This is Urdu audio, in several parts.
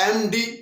MD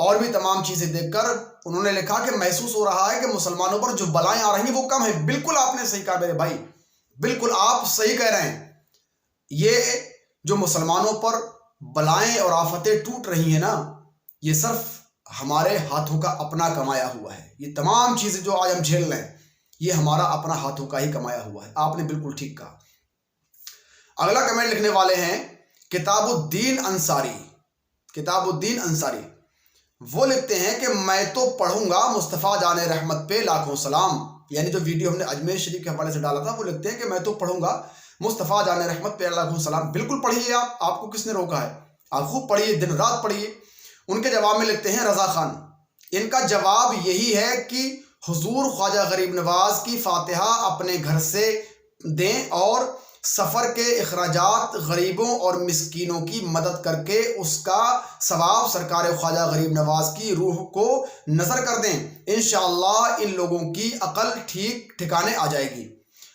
اور بھی تمام چیزیں دیکھ کر انہوں نے لکھا کہ محسوس ہو رہا ہے کہ مسلمانوں پر جو بلائیں آ رہی ہیں وہ کم ہیں۔ بالکل آپ نے صحیح کہا میرے بھائی، بالکل آپ صحیح کہہ رہے ہیں۔ یہ جو مسلمانوں پر بلائیں اور آفتیں ٹوٹ رہی ہیں نا، یہ صرف ہمارے ہاتھوں کا اپنا کمایا ہوا ہے۔ یہ تمام چیزیں جو آج ہم جھیل رہے ہیں یہ ہمارا اپنا ہاتھوں کا ہی کمایا ہوا ہے۔ آپ نے بالکل ٹھیک کہا۔ اگلا کمنٹ لکھنے والے ہیں کتاب الدین انصاری۔ کتاب الدین انصاری وہ لکھتے ہیں کہ میں تو پڑھوں گا مصطفیٰ جان رحمت پہ لاکھوں سلام، یعنی جو ویڈیو ہم نے اجمیر شریف کے حوالے سے ڈالا تھا وہ لکھتے ہیں کہ میں تو پڑھوں گا مصطفیٰ جان رحمت پہ لاکھوں سلام۔ بالکل پڑھیے، آپ کو کس نے روکا ہے؟ آپ خوب پڑھیے، دن رات پڑھیے۔ ان کے جواب میں لکھتے ہیں رضا خان، ان کا جواب یہی ہے کہ حضور خواجہ غریب نواز کی فاتحہ اپنے گھر سے دیں اور سفر کے اخراجات غریبوں اور مسکینوں کی مدد کر کے اس کا ثواب سرکار خواجہ غریب نواز کی روح کو نظر کر دیں۔ انشاءاللہ ان لوگوں کی عقل ٹھیک ٹھکانے آ جائے گی۔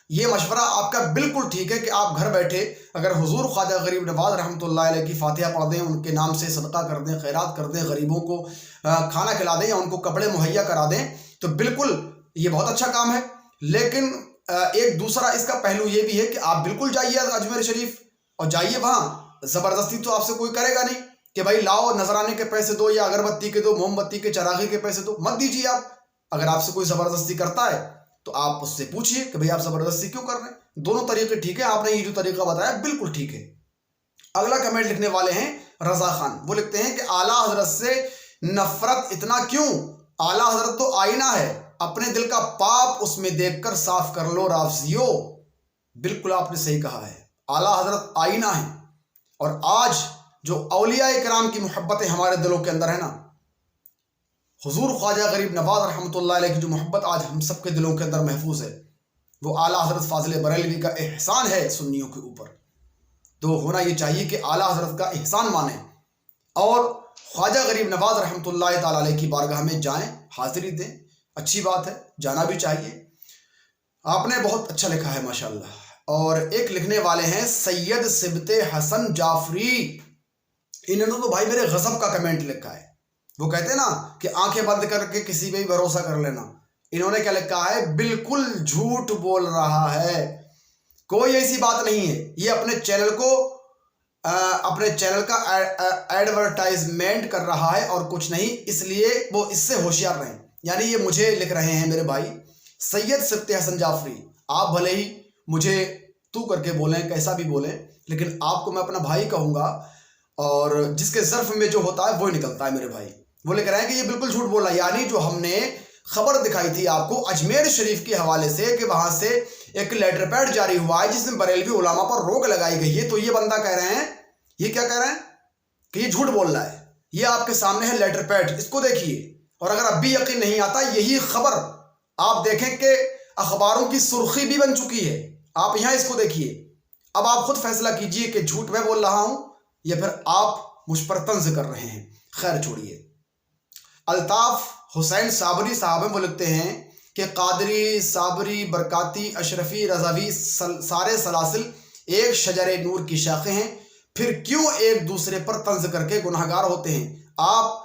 یہ مشورہ آپ کا بالکل ٹھیک ہے کہ آپ گھر بیٹھے اگر حضور خواجہ غریب نواز رحمۃ اللہ علیہ کی فاتحہ پڑھ دیں، ان کے نام سے صدقہ کر دیں، خیرات کر دیں، غریبوں کو کھانا کھلا دیں یا ان کو کپڑے مہیا کرا دیں، تو بالکل یہ بہت اچھا کام ہے۔ لیکن ایک دوسرا اس کا پہلو یہ بھی ہے کہ آپ بالکل جائیے اجمیر شریف اور جائیے وہاں، زبردستی تو آپ سے کوئی کرے گا نہیں کہ بھائی لاؤ نذرانے کے پیسے دو یا اگربتی کے دو، موم بتی کے، چراغی کے پیسے دو، مت دیجیے آپ۔ اگر آپ سے کوئی زبردستی کرتا ہے تو آپ اس سے پوچھیے کہ بھئی آپ زبردستی کیوں کر رہے ہیں۔ دونوں طریقے ٹھیک ہے، آپ نے یہ جو طریقہ بتایا بالکل ٹھیک ہے۔ اگلا کمنٹ لکھنے والے ہیں رضا خان، وہ لکھتے ہیں کہ اعلیٰ حضرت سے نفرت اتنا کیوں؟ اعلیٰ حضرت تو آئینہ ہے، اپنے دل کا پاپ اس میں دیکھ کر صاف کر لو رافضیو۔ بالکل آپ نے صحیح کہا ہے، اعلیٰ حضرت آئینہ ہیں، اور آج جو اولیاء کرام کی محبتیں ہمارے دلوں کے اندر ہے نا، حضور خواجہ غریب نواز رحمۃ اللہ علیہ کی جو محبت آج ہم سب کے دلوں کے اندر محفوظ ہے، وہ اعلیٰ حضرت فاضل بریلوی کا احسان ہے سنیوں کے اوپر۔ تو ہونا یہ چاہیے کہ اعلیٰ حضرت کا احسان مانیں اور خواجہ غریب نواز رحمۃ اللہ تعالیٰ علیہ کی بارگاہ میں جائیں، حاضری دیں۔ اچھی بات ہے، جانا بھی چاہیے۔ آپ نے بہت اچھا لکھا ہے ماشاءاللہ۔ اور ایک لکھنے والے ہیں سید سبت حسن جعفری، انہوں نے تو بھائی میرے غضب کا کمنٹ لکھا ہے۔ وہ کہتے ہیں نا کہ آنکھیں بند کر کے کسی پہ بھی بھروسہ کر لینا۔ انہوں نے کیا لکھا ہے؟ بالکل جھوٹ بول رہا ہے، کوئی ایسی بات نہیں ہے۔ یہ اپنے چینل کا ایڈورٹائزمنٹ کر رہا ہے اور کچھ نہیں، اس لیے وہ اس سے ہوشیار رہیں۔ یعنی یہ مجھے لکھ رہے ہیں میرے بھائی سید سبت حسن جعفری۔ آپ بھلے ہی مجھے تو کر کے بولیں، کیسا بھی بولیں، لیکن آپ کو میں اپنا بھائی کہوں گا، اور جس کے ظرف میں جو ہوتا ہے وہی نکلتا ہے میرے بھائی۔ وہ لکھ رہے ہیں کہ یہ بالکل جھوٹ بول رہا ہے، یعنی جو ہم نے خبر دکھائی تھی آپ کو اجمیر شریف کے حوالے سے کہ وہاں سے ایک لیٹر پیڈ جاری ہوا ہے جس میں بریلوی علماء پر روک لگائی گئی ہے، تو یہ بندہ کہہ رہے ہیں، یہ کیا کہہ رہے ہیں کہ یہ جھوٹ بول رہا ہے۔ یہ آپ کے سامنے ہے لیٹر پیڈ، اس کو دیکھیے۔ اور اگر اب بھی یقین نہیں آتا، یہی خبر آپ دیکھیں کہ اخباروں کی سرخی بھی بن چکی ہے، آپ یہاں اس کو دیکھیے۔ اب آپ خود فیصلہ کیجئے کہ جھوٹ میں بول رہا ہوں یا پھر آپ مجھ پر طنز کر رہے ہیں۔ خیر چھوڑیے۔ الطاف حسین صابری صاحب ہیں، وہ لکھتے ہیں کہ قادری، صابری، برکاتی، اشرفی، رضوی سارے سلاسل ایک شجر نور کی شاخیں ہیں، پھر کیوں ایک دوسرے پر طنز کر کے گناہگار ہوتے ہیں؟ آپ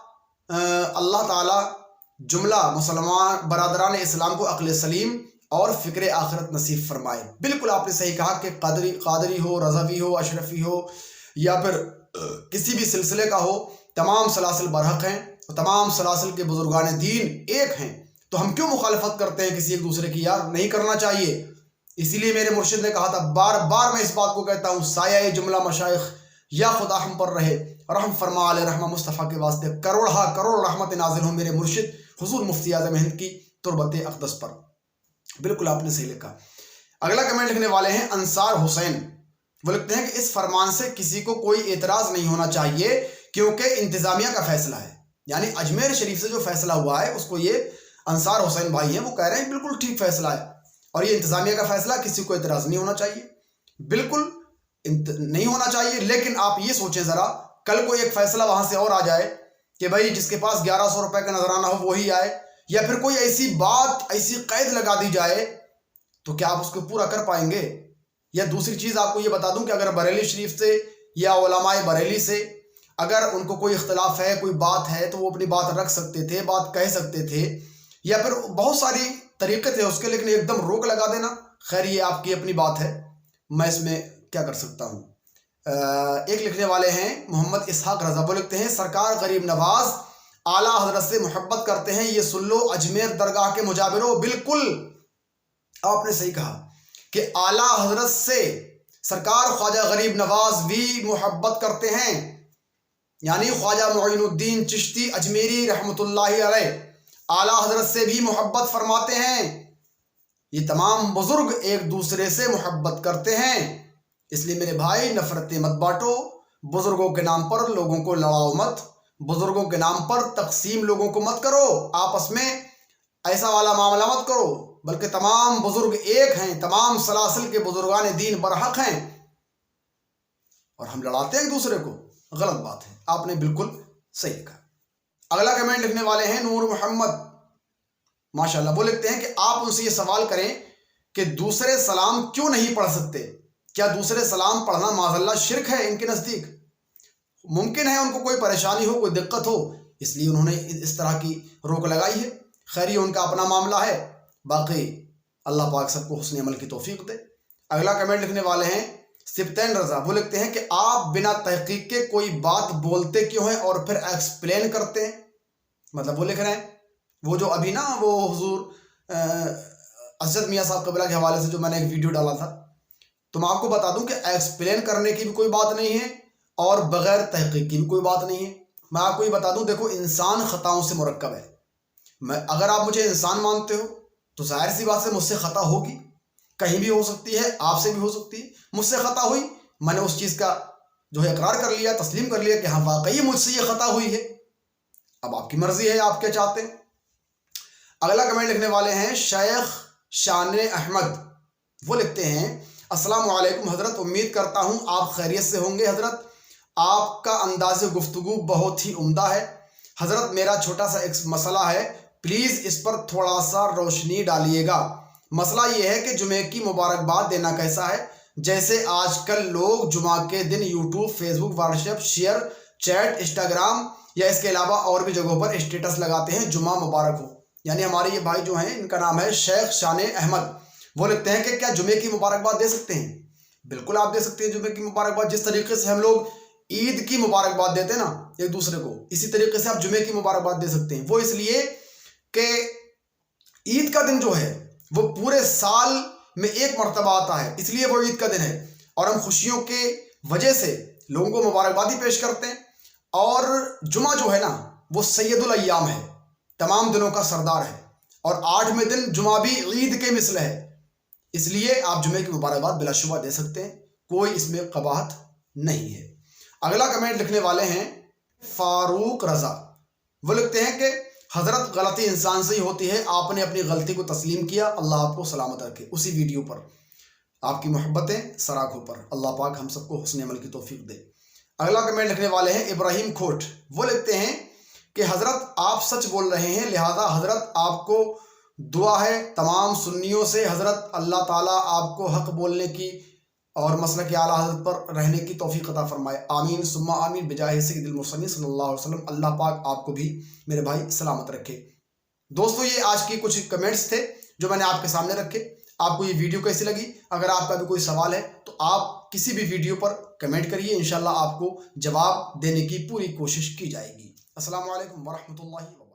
اللہ تعالیٰ جملہ مسلمان برادران اسلام کو عقل سلیم اور فکر آخرت نصیب فرمائے۔ بالکل آپ نے صحیح کہا کہ قادری ہو، رضوی ہو، اشرفی ہو یا پھر کسی بھی سلسلے کا ہو، تمام سلاسل برحق ہیں، تمام سلاسل کے بزرگان دین ایک ہیں، تو ہم کیوں مخالفت کرتے ہیں کسی ایک دوسرے کی؟ یار نہیں کرنا چاہیے۔ اسی لیے میرے مرشد نے کہا تھا، بار بار میں اس بات کو کہتا ہوں، سایہ جملہ مشائخ یا خدا ہم پر رہے، رحم فرما علیہ رحمہ مصطفیٰ کے واسطے کروڑ رحمت نازل ہوں میرے مرشد حضور مفتی اعظم ہند کی تربت اقدس پر۔ بالکل آپ نے صحیح لکھا۔ اگلا کمنٹ لکھنے والے ہیں انصار حسین، وہ لکھتے ہیں کہ اس فرمان سے کسی کو کوئی اعتراض نہیں ہونا چاہیے کیونکہ انتظامیہ کا فیصلہ ہے۔ یعنی اجمیر شریف سے جو فیصلہ ہوا ہے اس کو یہ انصار حسین بھائی ہیں وہ کہہ رہے ہیں بالکل ٹھیک فیصلہ ہے، اور یہ انتظامیہ کا فیصلہ، کسی کو اعتراض نہیں ہونا چاہیے، بالکل نہیں ہونا چاہیے۔ لیکن آپ یہ سوچیں ذرا، کل کو ایک فیصلہ وہاں سے اور آ جائے کہ بھائی جس کے پاس 1100 روپے کا نذرانہ ہو وہی آئے، یا پھر کوئی ایسی بات، ایسی قید لگا دی جائے، تو کیا آپ اس کو پورا کر پائیں گے؟ یا دوسری چیز آپ کو یہ بتا دوں کہ اگر بریلی شریف سے یا علماء بریلی سے اگر ان کو کوئی اختلاف ہے، کوئی بات ہے، تو وہ اپنی بات رکھ سکتے تھے، بات کہہ سکتے تھے، یا پھر بہت ساری طریقے تھے اس کے، لیکن ایک دم روک لگا دینا، خیر یہ آپ کی اپنی بات ہے، میں اس میں کیا کر سکتا ہوں۔ ایک لکھنے والے ہیں محمد اسحاق رضا، وہ لکھتے ہیں سرکار غریب نواز اعلیٰ حضرت سے محبت کرتے ہیں، یہ سن لو اجمیر درگاہ کے مجاوروں۔ بالکل آپ نے صحیح کہا کہ اعلیٰ حضرت سے سرکار خواجہ غریب نواز بھی محبت کرتے ہیں، یعنی خواجہ معین الدین چشتی اجمیری رحمۃ اللہ علیہ اعلیٰ حضرت سے بھی محبت فرماتے ہیں۔ یہ تمام بزرگ ایک دوسرے سے محبت کرتے ہیں، اس لیے میرے بھائی نفرتیں مت بانٹو، بزرگوں کے نام پر لوگوں کو لڑاؤ مت، بزرگوں کے نام پر تقسیم لوگوں کو مت کرو، آپس میں ایسا والا معاملہ مت کرو، بلکہ تمام بزرگ ایک ہیں، تمام سلاسل کے بزرگان دین برحق ہیں، اور ہم لڑاتے ہیں ایک دوسرے کو، غلط بات ہے۔ آپ نے بالکل صحیح کہا۔ اگلا کمنٹ لکھنے والے ہیں نور محمد، ماشاءاللہ، وہ لکھتے ہیں کہ آپ ان سے یہ سوال کریں کہ دوسرے سلام کیوں نہیں پڑھ سکتے؟ کیا دوسرے سلام پڑھنا معاذ اللہ شرک ہے ان کے نزدیک؟ ممکن ہے ان کو کوئی پریشانی ہو، کوئی دقت ہو، اس لیے انہوں نے اس طرح کی روک لگائی ہے، خیر یہ ان کا اپنا معاملہ ہے، باقی اللہ پاک سب کو حسن عمل کی توفیق دے۔ اگلا کمنٹ لکھنے والے ہیں سبتین رضا، وہ لکھتے ہیں کہ آپ بنا تحقیق کے کوئی بات بولتے کیوں ہیں اور پھر ایکسپلین کرتے ہیں؟ مطلب وہ لکھ رہے ہیں وہ جو ابھی نا وہ حضور اسد میاں صاحب قبلہ کے حوالے سے جو میں نے ایک ویڈیو ڈالا تھا، تو میں آپ کو بتا دوں کہ ایکسپلین کرنے کی بھی کوئی بات نہیں ہے اور بغیر تحقیق کی بھی کوئی بات نہیں ہے۔ میں آپ کو یہ بتا دوں، دیکھو انسان خطاؤں سے مرکب ہے، اگر آپ مجھے انسان مانتے ہو تو ظاہر سی بات سے مجھ سے خطا ہوگی، کہیں بھی ہو سکتی ہے، آپ سے بھی ہو سکتی ہے، مجھ سے خطا ہوئی، میں نے اس چیز کا جو ہے اقرار کر لیا، تسلیم کر لیا کہ ہاں واقعی مجھ سے یہ خطا ہوئی ہے، اب آپ کی مرضی ہے آپ کیا چاہتے ہیں۔ اگلا کمنٹ لکھنے والے ہیں شیخ شان احمد، وہ لکھتے ہیں السلام علیکم حضرت، امید کرتا ہوں آپ خیریت سے ہوں گے حضرت، آپ کا انداز گفتگو بہت ہی عمدہ ہے حضرت، میرا چھوٹا سا ایک مسئلہ ہے، پلیز اس پر تھوڑا سا روشنی ڈالیے گا۔ مسئلہ یہ ہے کہ جمعے کی مبارکباد دینا کیسا ہے؟ جیسے آج کل لوگ جمعہ کے دن YouTube, Facebook, WhatsApp, ShareChat, Instagram یا اس کے علاوہ اور بھی جگہوں پر اسٹیٹس لگاتے ہیں جمعہ مبارک ہو، یعنی ہمارے یہ بھائی جو ہیں ان کا نام ہے شیخ شان احمد، وہ لکھتے ہیں کہ کیا جمعے کی مبارکباد دے سکتے ہیں؟ بالکل آپ دے سکتے ہیں جمعے کی مبارکباد، جس طریقے سے ہم لوگ عید کی مبارکباد دیتے ہیں نا ایک دوسرے کو، اسی طریقے سے آپ جمعے کی مبارکباد دے سکتے ہیں۔ وہ اس لیے کہ عید کا دن جو ہے وہ پورے سال میں ایک مرتبہ آتا ہے، اس لیے وہ عید کا دن ہے، اور ہم خوشیوں کے وجہ سے لوگوں کو مبارکبادی پیش کرتے ہیں، اور جمعہ جو ہے نا وہ سید الایام ہے، تمام دنوں کا سردار ہے، اور 8ویں دن جمعہ بھی عید کے مثل ہے، اس لیے آپ جمعے کی مبارکباد بلا شبہ دے سکتے ہیں، کوئی اس میں قباحت نہیں ہے۔ اگلا کمنٹ لکھنے والے ہیں فاروق رضا، وہ لکھتے ہیں کہ حضرت غلطی انسان سے ہی ہوتی ہے، آپ نے اپنی غلطی کو تسلیم کیا، اللہ آپ کو سلامت رکھے۔ اسی ویڈیو پر آپ کی محبتیں سراغوں پر، اللہ پاک ہم سب کو حسن عمل کی توفیق دے۔ اگلا کمنٹ لکھنے والے ہیں ابراہیم کھوٹ، وہ لکھتے ہیں کہ حضرت آپ سچ بول رہے ہیں، لہذا حضرت آپ کو دعا ہے تمام سنیوں سے، حضرت اللہ تعالیٰ آپ کو حق بولنے کی اور مسلک اعلیٰ حضرت پر رہنے کی توفیق عطا فرمائے، آمین ثم آمین بجاہ سید المرسلین صلی اللہ علیہ وسلم، اللہ پاک آپ کو بھی میرے بھائی سلامت رکھے۔ دوستو یہ آج کی کچھ کمنٹس تھے جو میں نے آپ کے سامنے رکھے، آپ کو یہ ویڈیو کیسی لگی؟ اگر آپ کا بھی کوئی سوال ہے تو آپ کسی بھی ویڈیو پر کمنٹ کریے، انشاءاللہ آپ کو جواب دینے کی پوری کوشش کی جائے گی۔ السلام علیکم ورحمۃ اللہ وبرکاتہ۔